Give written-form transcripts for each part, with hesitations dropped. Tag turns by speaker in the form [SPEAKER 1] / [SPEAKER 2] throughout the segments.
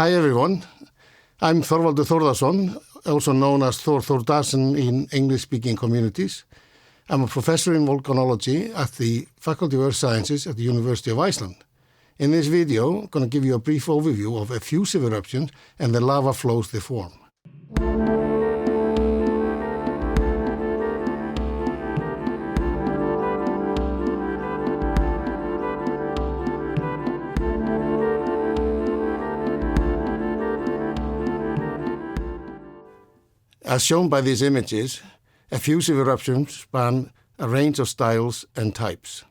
[SPEAKER 1] Hi everyone, I'm Thor Thordarson, also known as Thor Thordarson in English-speaking communities. I'm a professor in volcanology at the Faculty of Earth Sciences at the University of Iceland. In this video, I'm going to give you a brief overview of effusive eruptions and the lava flows they form. As shown by these images, effusive eruptions span a range of styles and types.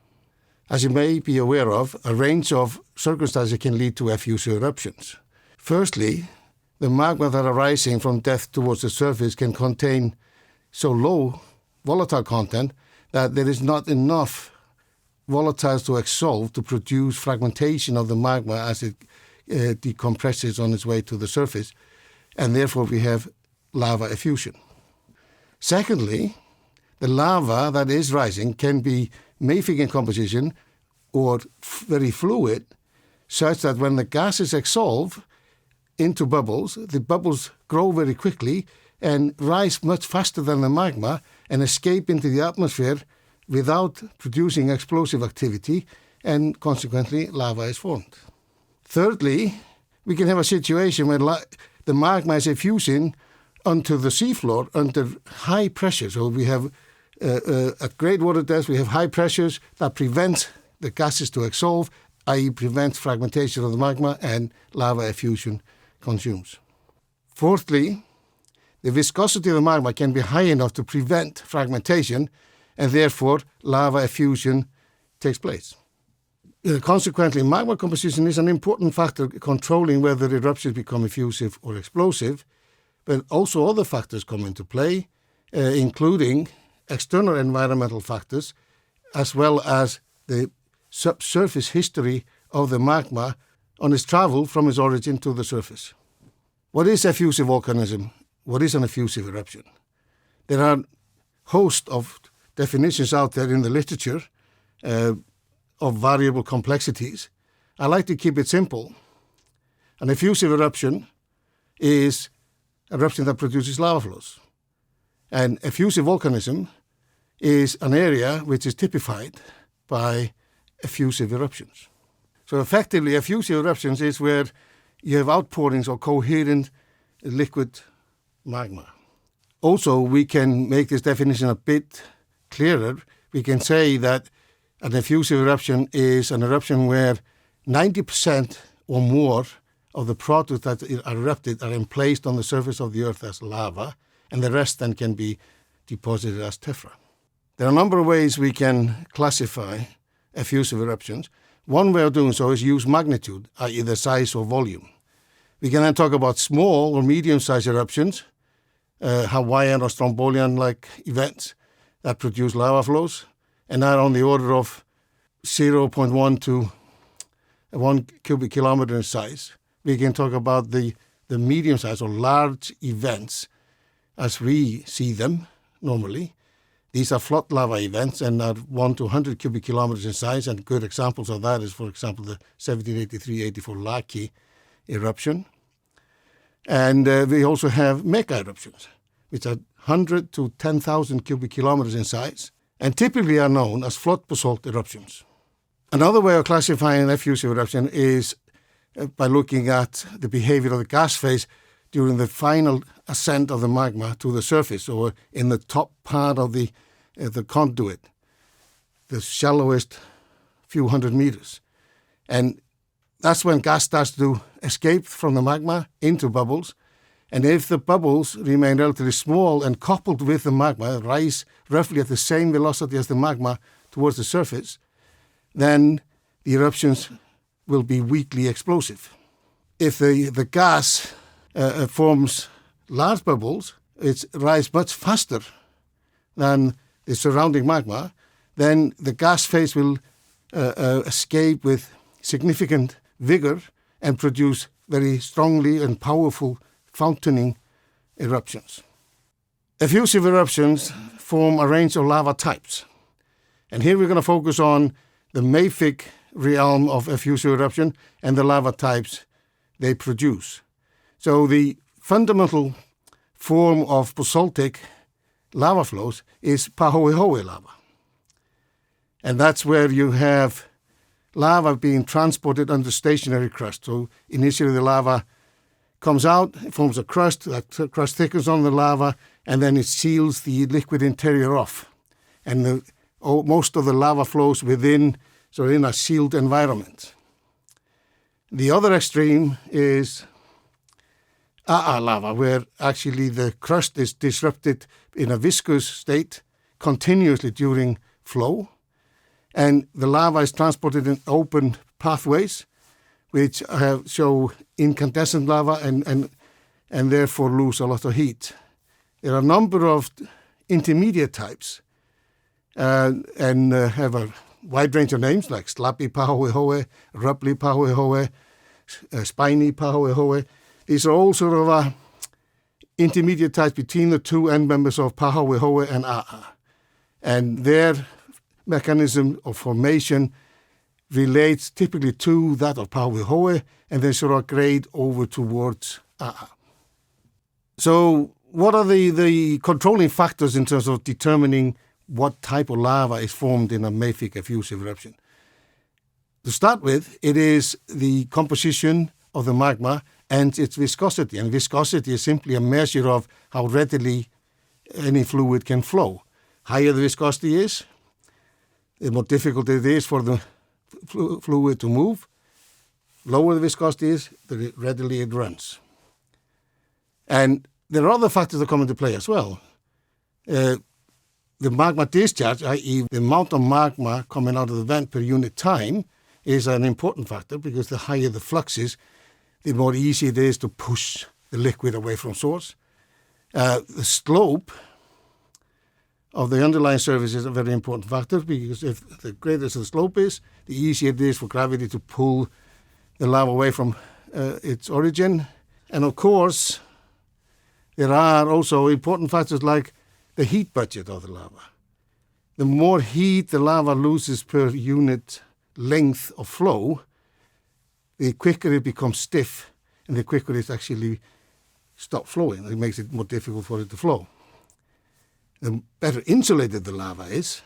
[SPEAKER 1] As you may be aware of, a range of circumstances can lead to effusive eruptions. Firstly, the magma that are rising from depth towards the surface can contain so low volatile content that there is not enough volatiles to exsolve to produce fragmentation of the magma as it decompresses on its way to the surface, and therefore we have lava effusion. Secondly, the lava that is rising can be mafic in composition or very fluid, such that when the gases exsolve into bubbles, the bubbles grow very quickly and rise much faster than the magma and escape into the atmosphere without producing explosive activity, and consequently lava is formed. Thirdly, we can have a situation where the magma is effusing onto the seafloor under high pressure. So we have, at great water depths, we have high pressures that prevent the gases to exsolve, i.e. prevents fragmentation of the magma, and lava effusion consumes. Fourthly, the viscosity of the magma can be high enough to prevent fragmentation, and therefore lava effusion takes place. Consequently, magma composition is an important factor controlling whether eruptions become effusive or explosive, but also other factors come into play, including external environmental factors, as well as the subsurface history of the magma on its travel from its origin to the surface. What is effusive volcanism? What is an effusive eruption? There are a host of definitions out there in the literature of variable complexities. I like to keep it simple. An effusive eruption is eruption that produces lava flows. And effusive volcanism is an area which is typified by effusive eruptions. So effectively, effusive eruptions is where you have outpourings of coherent liquid magma. Also, we can make this definition a bit clearer. We can say that an effusive eruption is an eruption where 90% or more of the products that are erupted are emplaced on the surface of the earth as lava, and the rest then can be deposited as tephra. There are a number of ways we can classify effusive eruptions. One way of doing so is use magnitude, i.e. the size or volume. We can then talk about small or medium-sized eruptions, Hawaiian or Strombolian-like events that produce lava flows, and are on the order of 0.1 to 1 cubic kilometer in size. We can talk about the medium-sized or large events as we see them normally. These are flood lava events and are 1 to 100 cubic kilometers in size, and good examples of that is, for example, the 1783-84 Laki eruption. And we also have Mackay eruptions, which are 100 to 10,000 cubic kilometers in size, and typically are known as flood basalt eruptions. Another way of classifying an effusive eruption is by looking at the behavior of the gas phase during the final ascent of the magma to the surface, or in the top part of the conduit, the shallowest few hundred meters. And that's when gas starts to escape from the magma into bubbles. And if the bubbles remain relatively small and coupled with the magma, rise roughly at the same velocity as the magma towards the surface, then the eruptions will be weakly explosive. If the gas forms large bubbles, it rises much faster than the surrounding magma, then the gas phase will escape with significant vigor and produce very strongly and powerful fountaining eruptions. Effusive eruptions form a range of lava types. And here we're going to focus on the mafic realm of effusive eruption and the lava types they produce. So the fundamental form of basaltic lava flows is pahoehoe lava. And that's where you have lava being transported under stationary crust. So initially the lava comes out, it forms a crust, that crust thickens on the lava, and then it seals the liquid interior off. And most of the lava flows in a sealed environment. The other extreme is ō lava, where actually the crust is disrupted in a viscous state continuously during flow, and the lava is transported in open pathways, which show incandescent lava and therefore lose a lot of heat. There are a number of intermediate types and have a wide range of names like slabby pahoehoe, rubbly pahoehoe, spiny pahoehoe. These are all sort of intermediate types between the two end members of pahoehoe and ō. And their mechanism of formation relates typically to that of pahoehoe and then sort of grade over towards ō. So what are the controlling factors in terms of determining what type of lava is formed in a mafic effusive eruption? To start with, it is the composition of the magma and its viscosity. And viscosity is simply a measure of how readily any fluid can flow. Higher the viscosity is, the more difficult it is for the fluid to move. Lower the viscosity is, the readily it runs. And there are other factors that come into play as well. The magma discharge, i.e. the amount of magma coming out of the vent per unit time, is an important factor because the higher the flux is, the more easy it is to push the liquid away from source. The slope of the underlying surface is a very important factor because if the greater the slope is, the easier it is for gravity to pull the lava away from its origin. And of course, there are also important factors like the heat budget of the lava. The more heat the lava loses per unit length of flow, the quicker it becomes stiff and the quicker it actually stops flowing. It makes it more difficult for it to flow. The better insulated the lava is,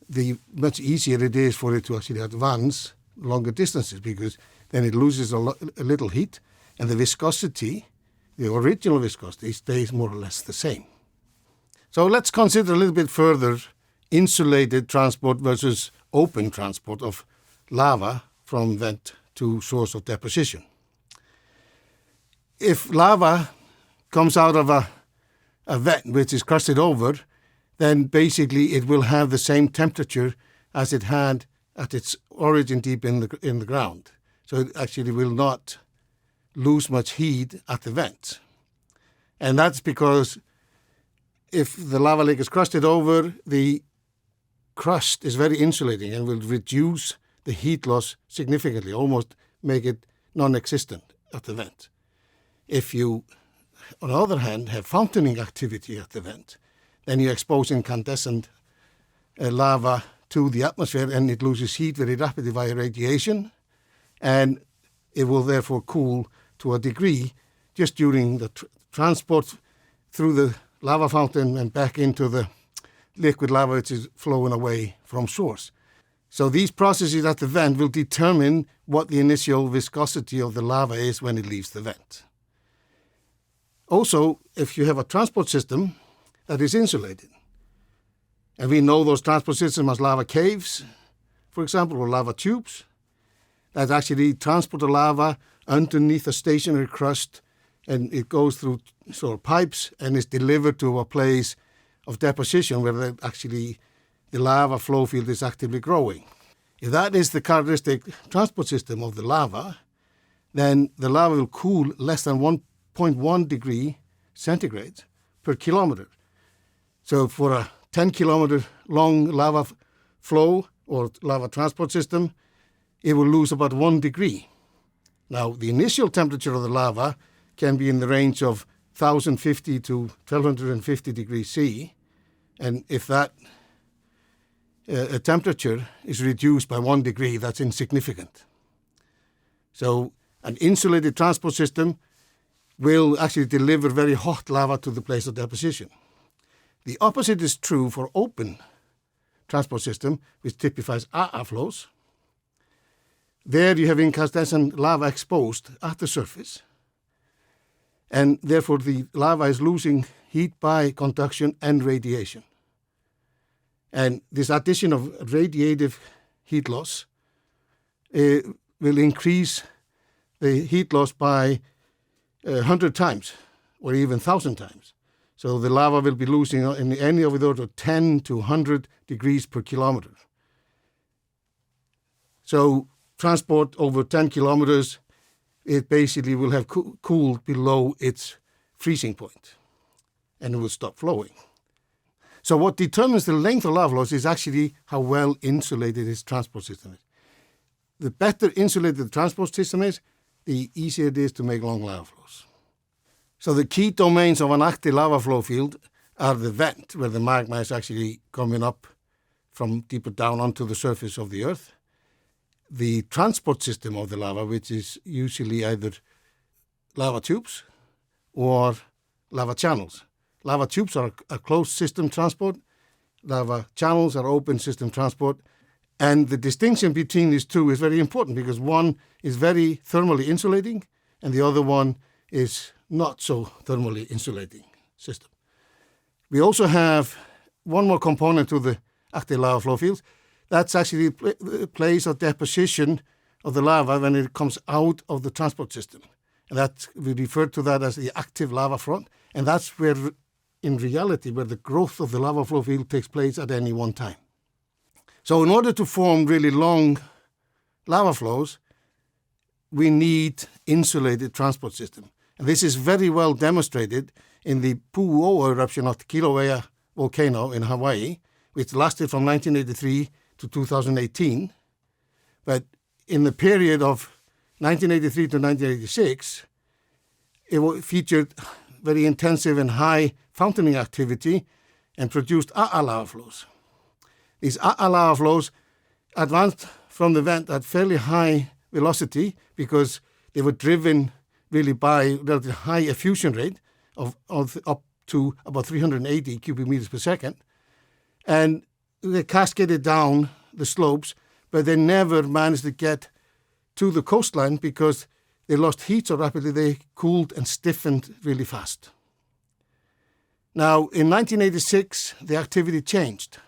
[SPEAKER 1] the much easier it is for it to actually advance longer distances because then it loses a little heat and the viscosity, the original viscosity, stays more or less the same. So let's consider a little bit further insulated transport versus open transport of lava from vent to source of deposition. If lava comes out of a vent which is crusted over, then basically it will have the same temperature as it had at its origin deep in the ground. So it actually will not lose much heat at the vent. And that's because if the lava lake is crusted over, the crust is very insulating and will reduce the heat loss significantly, almost make it non-existent at the vent. If you, on the other hand, have fountaining activity at the vent, then you expose incandescent lava to the atmosphere and it loses heat very rapidly via radiation, and it will therefore cool to a degree just during the transport through the lava fountain and back into the liquid lava which is flowing away from source. So these processes at the vent will determine what the initial viscosity of the lava is when it leaves the vent. Also, if you have a transport system that is insulated, and we know those transport systems as lava caves, for example, or lava tubes, that actually transport the lava underneath a stationary crust, and it goes through sort of pipes and is delivered to a place of deposition where the lava flow field is actively growing. If that is the characteristic transport system of the lava, then the lava will cool less than 1.1 degree centigrade per kilometer. So for a 10-kilometer long lava flow or lava transport system, it will lose about 1 degree. Now, the initial temperature of the lava can be in the range of 1,050 to 1,250 degrees C, and if that temperature is reduced by 1 degree, that's insignificant. So An insulated transport system will actually deliver very hot lava to the place of deposition. The opposite is true for open transport system, which typifies ā flows. There you have incandescent lava exposed at the surface, and therefore the lava is losing heat by conduction and radiation. And this addition of radiative heat loss will increase the heat loss by 100 times or even 1,000 times. So the lava will be losing in any of the order of 10 to 100 degrees per kilometer. So transport over 10 kilometers, it basically will have cooled below its freezing point and it will stop flowing. So what determines the length of lava flows is actually how well insulated its transport system is. The better insulated the transport system is, the easier it is to make long lava flows. So the key domains of an active lava flow field are the vent, where the magma is actually coming up from deeper down onto the surface of the earth. The transport system of the lava, which is usually either lava tubes or lava channels. Lava tubes are a closed system transport. Lava channels are open system transport. And the distinction between these two is very important because one is very thermally insulating and the other one is not so thermally insulating system. We also have one more component to the active lava flow fields. That's actually the place of deposition of the lava when it comes out of the transport system. And that we refer to that as the active lava front. And that's where, in reality, where the growth of the lava flow field takes place at any one time. So in order to form really long lava flows, we need insulated transport system. And this is very well demonstrated in the pahoehoe eruption of the Kilauea volcano in Hawaii, which lasted from 1983 to 2018. But in the period of 1983 to 1986, it featured very intensive and high fountaining activity and produced ā lava flows. These ā lava flows advanced from the vent at fairly high velocity because they were driven really by relatively high effusion rate of up to about 380 cubic meters per second. And they cascaded down the slopes, but they never managed to get to the coastline because they lost heat so rapidly they cooled and stiffened really fast. Now, in 1986, the activity changed.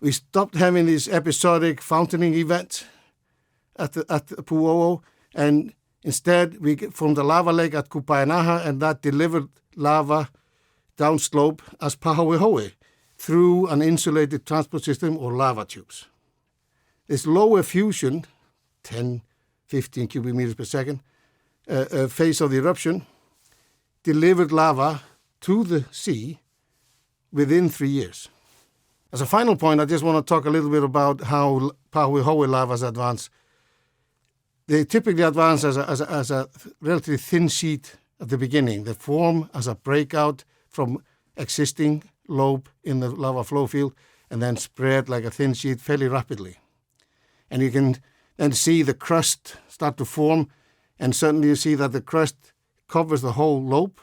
[SPEAKER 1] We stopped having these episodic fountaining events at the pahoehoe, and instead we formed a lava lake at ō-Kūpaianaha, and that delivered lava downslope as pahoehoe through an insulated transport system or lava tubes. This low effusion, 10, 15 cubic meters per second, phase of the eruption, delivered lava to the sea within 3 years. As a final point, I just want to talk a little bit about how pahoehoe lavas advance. They typically advance as a relatively thin sheet at the beginning. They form as a breakout from existing lobe in the lava flow field and then spread like a thin sheet fairly rapidly. And you can then see the crust start to form, and suddenly you see that the crust covers the whole lobe.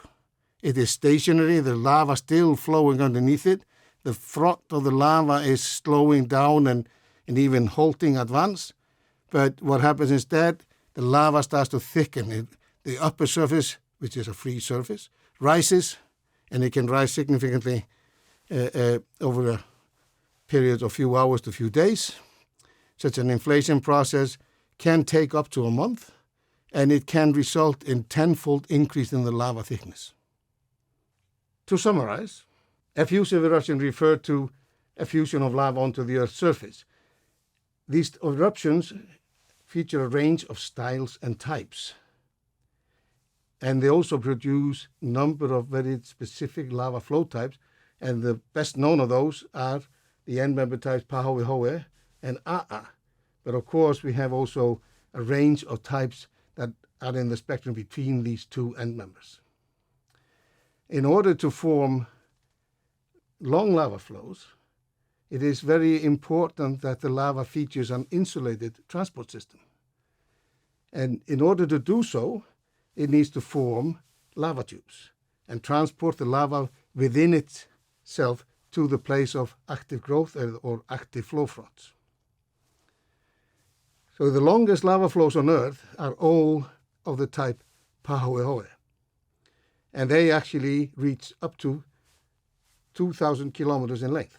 [SPEAKER 1] It is stationary, the lava still flowing underneath it. The front of the lava is slowing down and even halting advance. But what happens instead, the lava starts to thicken. The upper surface, which is a free surface, rises, and it can rise significantly over a period of few hours to few days. Such an inflation process can take up to a month, and it can result in tenfold increase in the lava thickness. To summarize, effusive eruption refer to effusion of lava onto the Earth's surface. These eruptions feature a range of styles and types. And they also produce a number of very specific lava flow types, and the best known of those are the end-member types pahoehoe and ā. But of course, we have also a range of types that are in the spectrum between these two end members. In order to form long lava flows, it is very important that the lava features an insulated transport system. And in order to do so, it needs to form lava tubes and transport the lava within itself to the place of active growth or active flow fronts. So the longest lava flows on Earth are all of the type pahoehoe. And they actually reach up to 2,000 kilometers in length.